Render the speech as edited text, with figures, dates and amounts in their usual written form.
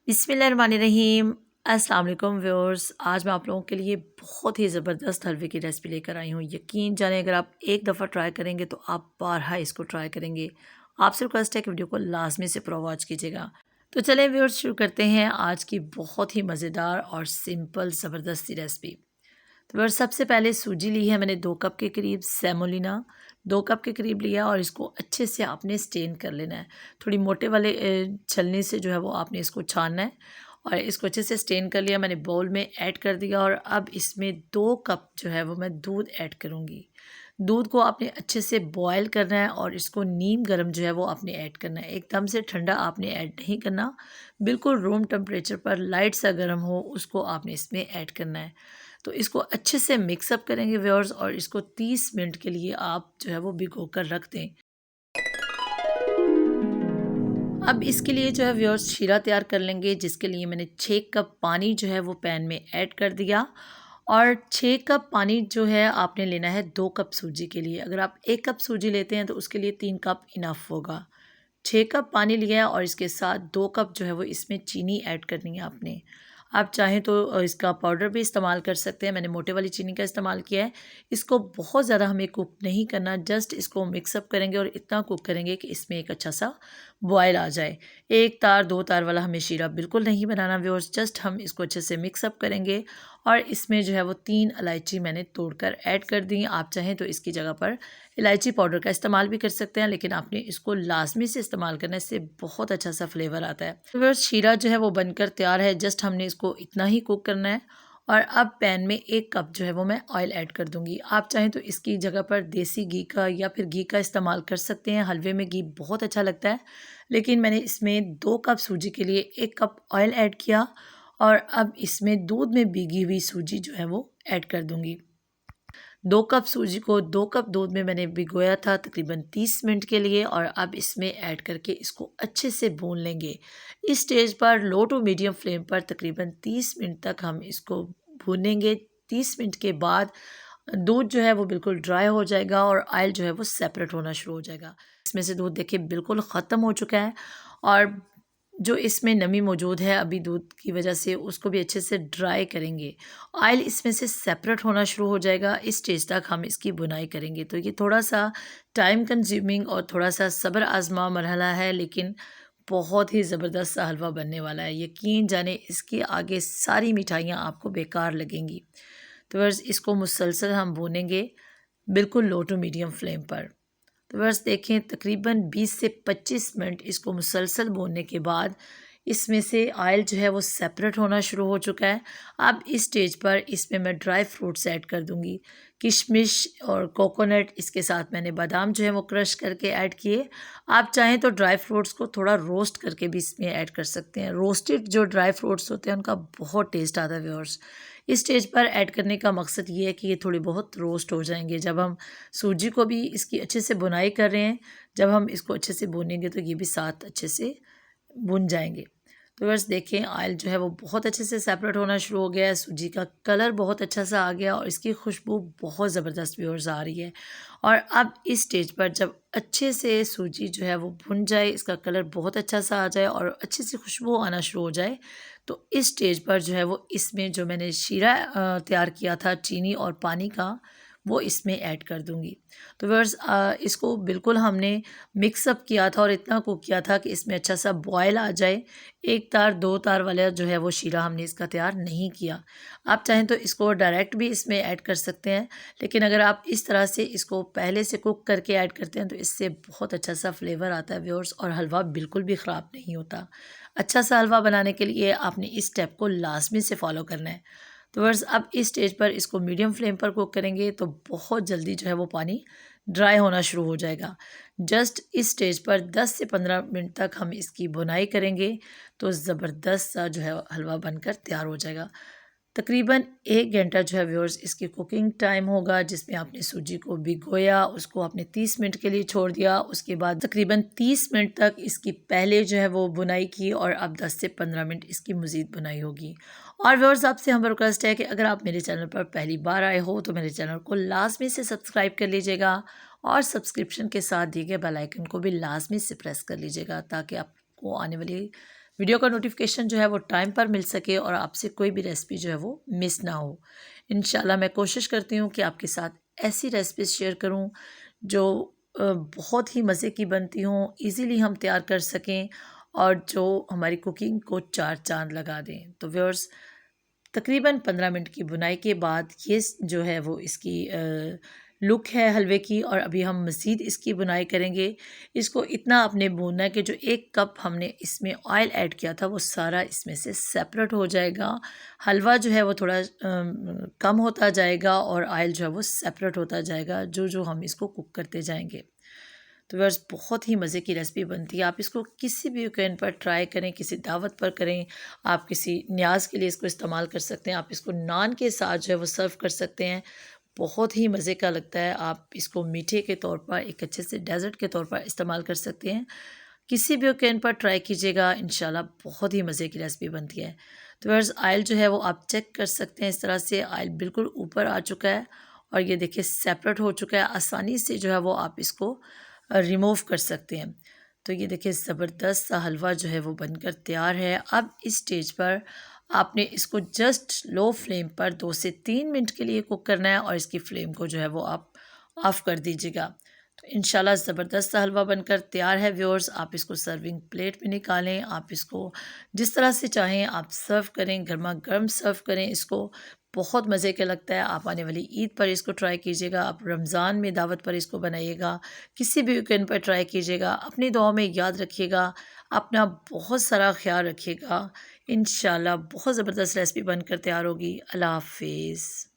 बिस्मिल्लाहिर्रहमानिर्रहीम। अस्सलाम वालेकुम व्यूअर्स। आज मैं आप लोगों के लिए बहुत ही ज़बरदस्त हलवे की रेसिपी लेकर आई हूँ। यकीन जाने अगर आप एक दफ़ा ट्राई करेंगे तो आप बारहा इसको ट्राई करेंगे। आपसे रिक्वेस्ट है कि वीडियो को लाजमी से पूरा वॉच कीजिएगा। तो चलें व्यूअर्स, शुरू करते हैं आज की बहुत ही मज़ेदार और सिंपल ज़बरदस्त सी रेसिपी। तो बस सबसे पहले सूजी ली है मैंने 2 कप के करीब, सेमोलिना 2 कप के करीब लिया और इसको अच्छे से आपने स्टेन कर लेना है। थोड़ी मोटे वाले छलनी से जो है वो आपने इसको छानना है और इसको अच्छे से स्टेन कर लिया। मैंने बाउल में ऐड कर दिया और अब इसमें 2 कप जो है वो मैं दूध ऐड करूँगी। दूध को आपने अच्छे से बॉयल करना है और इसको नीम गर्म जो है वो आपने ऐड करना है। एकदम से ठंडा आपने ऐड नहीं करना, बिल्कुल रूम टेम्परेचर पर लाइट सा गर्म हो उसको आपने इसमें ऐड करना है। तो इसको अच्छे से मिक्सअप करेंगे व्यूअर्स और इसको 30 मिनट के लिए आप जो है वो भिगो कर रख दें। अब इसके लिए जो है व्यूअर्स शीरा तैयार कर लेंगे, जिसके लिए मैंने 6 कप पानी जो है वो पैन में ऐड कर दिया और 6 कप पानी जो है आपने लेना है 2 कप सूजी के लिए। अगर आप 1 कप सूजी लेते हैं तो उसके लिए 3 कप इनफ होगा। 6 कप पानी लिया है और इसके साथ 2 कप जो है वो इसमें चीनी ऐड करनी है आपने। आप चाहें तो इसका पाउडर भी इस्तेमाल कर सकते हैं। मैंने मोटे वाली चीनी का इस्तेमाल किया है। इसको बहुत ज़्यादा हमें कुक नहीं करना, जस्ट इसको मिक्सअप करेंगे और इतना कुक करेंगे कि इसमें एक अच्छा सा बॉयल आ जाए। 1 तार 2 तार वाला हमें शीरा बिल्कुल नहीं बनाना व्यूअर्स, जस्ट हम इसको अच्छे से मिक्सअप करेंगे और इसमें जो है वो 3 इलायची मैंने तोड़कर ऐड कर दी। आप चाहें तो इसकी जगह पर इलायची पाउडर का इस्तेमाल भी कर सकते हैं, लेकिन आपने इसको लाजमी से इस्तेमाल करना है, इससे बहुत अच्छा सा फ्लेवर आता है। तो व्यूअर्स शीरा जो है वो बनकर तैयार है, जस्ट हमने इसको इतना ही कुक करना है। और अब पैन में 1 कप जो है वो मैं ऑयल ऐड कर दूंगी। आप चाहें तो इसकी जगह पर देसी घी का या फिर घी का इस्तेमाल कर सकते हैं। हलवे में घी बहुत अच्छा लगता है, लेकिन मैंने इसमें 2 कप सूजी के लिए 1 कप ऑयल ऐड किया और अब इसमें दूध में भीगी हुई सूजी जो है वो ऐड कर दूंगी। 2 कप सूजी को 2 कप दूध में मैंने भिगोया था तकरीबन 30 मिनट के लिए और अब इसमें ऐड करके इसको अच्छे से भून लेंगे। इस स्टेज पर लो टू मीडियम फ्लेम पर तकरीबन 30 मिनट तक हम इसको भूनेंगे। 30 मिनट के बाद दूध जो है वो बिल्कुल ड्राई हो जाएगा और ऑयल जो है वो सेपरेट होना शुरू हो जाएगा। इसमें से दूध देखिए बिल्कुल ख़त्म हो चुका है और जो इसमें नमी मौजूद है अभी दूध की वजह से, उसको भी अच्छे से ड्राई करेंगे। ऑयल इसमें से सेपरेट होना शुरू हो जाएगा। इस स्टेज तक हम इसकी बुनाई करेंगे। तो ये थोड़ा सा टाइम कंज्यूमिंग और थोड़ा सा सब्र आजमा मरहला है, लेकिन बहुत ही ज़बरदस्त सा हलवा बनने वाला है। यकीन जाने इसके आगे सारी मिठाइयाँ आपको बेकार लगेंगी। तो बस इसको मुसलसल हम भूनेंगे बिल्कुल लो टू मीडियम फ्लेम पर। तो बस देखें तकरीबन 20 से 25 मिनट इसको मुसलसल भूनने के बाद इसमें से ऑयल जो है वो सेपरेट होना शुरू हो चुका है। अब इस स्टेज पर इसमें मैं ड्राई फ्रूट्स ऐड कर दूंगी, किशमिश और कोकोनट। इसके साथ मैंने बादाम जो है वो क्रश करके ऐड किए। आप चाहें तो ड्राई फ्रूट्स को थोड़ा रोस्ट करके भी इसमें ऐड कर सकते हैं। रोस्टेड जो ड्राई फ्रूट्स होते हैं उनका बहुत टेस्ट आता है व्यूअर्स। इस स्टेज पर ऐड करने का मकसद ये है कि ये थोड़ी बहुत रोस्ट हो जाएंगे। जब हम सूजी को भी इसकी अच्छे से बुनाई कर रहे हैं, जब हम इसको अच्छे से भूनेंगे तो ये भी साथ अच्छे से भुन जाएंगे। तो बस देखें ऑयल जो है वो बहुत अच्छे से सेपरेट होना शुरू हो गया है। सूजी का कलर बहुत अच्छा सा आ गया और इसकी खुशबू बहुत ज़बरदस्त व्यूअर्स आ रही है। और अब इस स्टेज पर जब अच्छे से सूजी जो है वो भुन जाए, इसका कलर बहुत अच्छा सा आ जाए और अच्छे से खुशबू आना शुरू हो जाए, तो इस स्टेज पर जो है वो इसमें जो मैंने शीरा तैयार किया था चीनी और पानी का, वो इसमें ऐड कर दूंगी। तो व्यूअर्स इसको बिल्कुल हमने मिक्सअप किया था और इतना कुक किया था कि इसमें अच्छा सा बॉयल आ जाए। 1 तार 2 तार वाला जो है वो शीरा हमने इसका तैयार नहीं किया। आप चाहें तो इसको डायरेक्ट भी इसमें ऐड कर सकते हैं, लेकिन अगर आप इस तरह से इसको पहले से कुक करके ऐड करते हैं तो इससे बहुत अच्छा सा फ्लेवर आता है व्यूअर्स और हलवा बिल्कुल भी ख़राब नहीं होता। अच्छा सा हलवा बनाने के लिए आपने इस स्टेप को लाजमी से फॉलो करना है। तो बस अब इस स्टेज पर इसको मीडियम फ्लेम पर कुक करेंगे तो बहुत जल्दी जो है वो पानी ड्राई होना शुरू हो जाएगा। जस्ट इस स्टेज पर 10 से 15 मिनट तक हम इसकी बुनाई करेंगे तो ज़बरदस्त सा जो है हलवा बनकर तैयार हो जाएगा। तकरीबन 1 घंटा जो है व्यूअर्स इसकी कुकिंग टाइम होगा, जिसमें आपने सूजी को भिगोया, उसको आपने 30 मिनट के लिए छोड़ दिया। उसके बाद तकरीबन 30 मिनट तक इसकी पहले जो है वो बुनाई की और अब 10 से 15 मिनट इसकी मज़ीद बुनाई होगी। और व्यूअर्स आपसे हम रिक्वेस्ट है कि अगर आप मेरे चैनल पर पहली बार आए हो तो मेरे चैनल को लाजमी से सब्सक्राइब कर लीजिएगा और सब्सक्रिप्शन के साथ दिए गए बेल आइकन को भी लाजमी से प्रेस कर लीजिएगा, ताकि आपको आने वाली वीडियो का नोटिफिकेशन जो है वो टाइम पर मिल सके और आपसे कोई भी रेसिपी जो है वो मिस ना हो। इंशाल्लाह मैं कोशिश करती हूँ कि आपके साथ ऐसी रेसिपीज़ शेयर करूँ जो बहुत ही मज़े की बनती हों, ईज़िली हम तैयार कर सकें और जो हमारी कुकिंग को 4 चाँद लगा दें। तो व्यूअर्स, तकरीबन 15 मिनट की बुनाई के बाद ये जो है वो इसकी लुक है हलवे की, और अभी हम मज़ीद इसकी बुनाई करेंगे। इसको इतना आपने भूनना है कि जो 1 कप हमने इसमें ऑयल ऐड किया था वो सारा इसमें से सेपरेट हो जाएगा। हलवा जो है वो थोड़ा कम होता जाएगा और ऑयल जो है वो सेपरेट होता जाएगा जो हम इसको कुक करते जाएंगे। तो व्यूअर्स, बहुत ही मज़े की रेसिपी बनती है। आप इसको किसी भी ओकेज़न पर ट्राई करें, किसी दावत पर करें, आप किसी न्याज़ के लिए इसको इस्तेमाल कर सकते हैं, आप इसको नान के साथ जो है वो सर्व कर सकते हैं। बहुत ही मज़े का लगता है। आप इसको मीठे के तौर पर, एक अच्छे से डेज़र्ट के तौर पर इस्तेमाल कर सकते हैं। किसी भी ओकेज़न पर ट्राई कीजिएगा, इंशाल्लाह बहुत ही मज़े की रेसिपी बनती है। तो व्यूअर्स, ऑयल जो है वो आप चेक कर सकते हैं, इस तरह से ऑयल बिल्कुल ऊपर आ चुका है और ये देखिए सेपरेट हो चुका है। आसानी से जो है वो आप इसको रिमूव कर सकते हैं। तो ये देखिए ज़बरदस्त सा हलवा जो है वो बनकर तैयार है। अब इस स्टेज पर आपने इसको जस्ट लो फ्लेम पर 2 से 3 मिनट के लिए कुक करना है और इसकी फ्लेम को जो है वो आप ऑफ़ कर दीजिएगा। तो इंशाल्लाह ज़बरदस्त सा हलवा बनकर तैयार है व्यूअर्स। आप इसको सर्विंग प्लेट में निकालें, आप इसको जिस तरह से चाहें आप सर्व करें, गरमा-गर्म सर्व करें इसको। बहुत मज़े का लगता है। आप आने वाली ईद पर इसको ट्राई कीजिएगा, आप रमज़ान में दावत पर इसको बनाइएगा, किसी भी वीकेंड पर ट्राई कीजिएगा। अपनी दुआओं में याद रखिएगा, अपना बहुत सारा ख़्याल रखिएगा। इंशाल्लाह बहुत ज़बरदस्त रेसिपी बनकर तैयार होगी। अल्लाह हाफ़िज़।